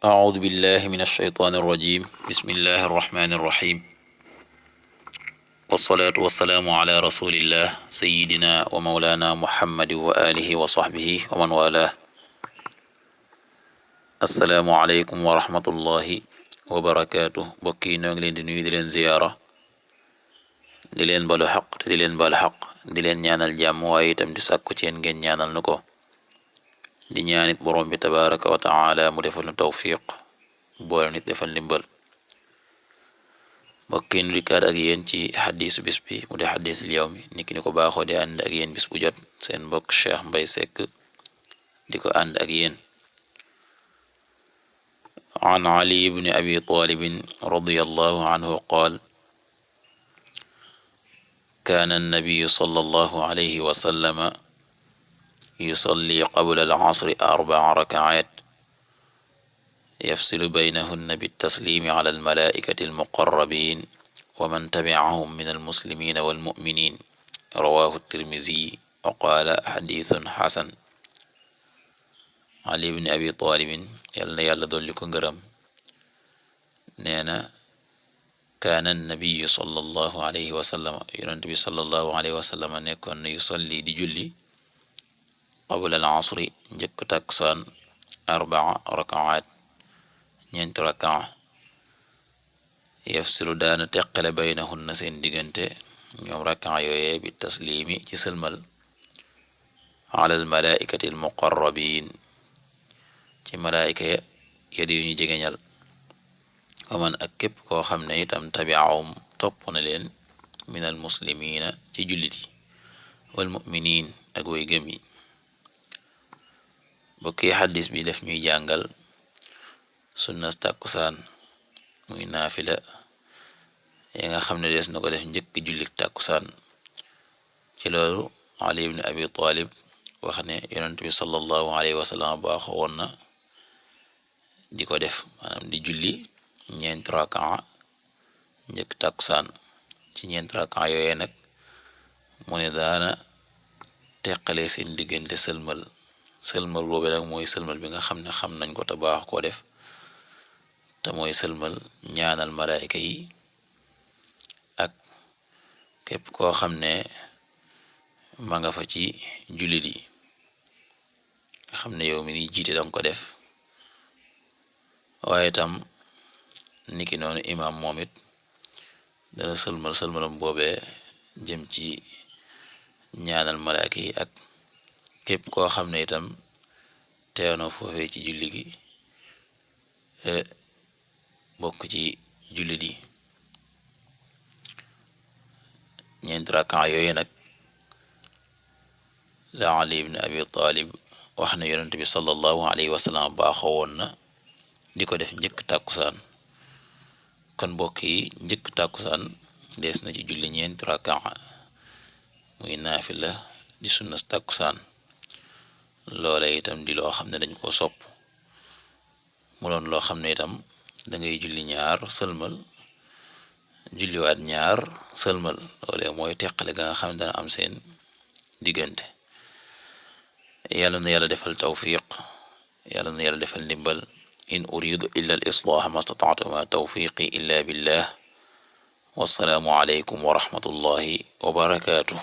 أعوذ بالله من الشيطان الرجيم بسم الله الرحمن الرحيم والصلاة والسلام على رسول الله سيدنا ومولانا محمد وآله وصحبه ومن والاه السلام عليكم ورحمة الله وبركاته bokki noo ngi leen di nuyu di leen ziyaara di leen balu xaq te di leen balu xaq di leen ñaanal jàmm waaye itam di sàkku ci yéen ngeen ñaanal nu ko di ñaanit borom bi tabaraka wa taala mu defal nu tawfiq boole nit defal ndimbal mbokki nu dikkaat ak yéen ci xadiisu bis bi mu di xadiisul yawmi niki ni ko baaxoo di ànd ak yéen bis bu jot seen mbokk Cheikh Mbaye Seck di ko ànd ak yéen an Ali ibn Abi Talib radiyallahu anhu qaal kaana annabiyu sallallahu alayhi wa sallama yusalli qabla al-asri 4 rakaat yafsilu baynahunna bittaslimi ala almalaikati almuqarrabin wa man tabi'ahum min almuslimina walmuminin rawahu tirmisi wa qaala xadiisun xasan Ali ibn Abi Talibin yàlla na yàlla dolli ko ngërëm nee na kaana annabiyu sallallahu alayhi wa sallam yonent bi sallallahu alayhi wa sallam nekkoon na yusalli di julli qabla al asri njëkk takusaan 4 rakaat ñeenti rakaa yafsilu daana teqale baynahunna seen diggante ñoom rakaa yooyee bi taslimi ci sëlmal ala al malaikati al muqarrabin ci malaayika ya di ñu jegeñal waman ak képp koo xam ne itam tabi'ahum topp na leen min al muslimina ci jullit yi wal muminin ak way gëm yi bokki xaddis bi def ñuy jàngal sunnas tàkkusaan muy naafila ya nga xam ne des na ko def njëkk jullik tàkkusaan ci loolu Ali ibn Abi Talib wax ne yonent bi sallallahu alayhi wa sallam baaxoo woon na di ko def maanaam di julli ñeenti rakaa njëkk tàkkusaan ci ñeenti rakaa yooyee nag mu ne daana teqale seen diggante sëlmal boobu nag mooy sëlmal bi nga xam ne xam nañ ko te baax koo def te mooy sëlmal ñaanal malaayika yi ak képp koo xam ne ma nga fa ci jullit yi nga xam ne yow mi ni jiite danga ko def waaye tam niki noonu imam moom it dana sëlmalam boobee jëm ci ñaanal malaayika yi ak képp koo xam ne itam teew na foofee ci julli gi bokk ci jullit yi ñeenti rakaa yooyu nag la Ali ibn Abi Talib wax ne yonent bi sallallahu alayhi wa sallam baaxoo woon na di ko def njëkk tàkkusaan kon mbokk yi njëkk tàkkusaan dees na ci julli ñeenti rakaa muy naafila di sunnas tàkkusaan loola itam di loo xam ne dañ koo sopp mu doon loo xam ne itam da ngay julli ñaar sëlmal julliwaat ñaar sëlmal loole mooy teqale ga nga xam ne dana am seen diggante yàlla na yàlla defal tawfiq yàlla na yàlla defal ndimbal in uridu illa al islaha ma stata'tu ma tawfiqi illa billah wassalaamu alaykum wa rahmatullahi wa barakatuh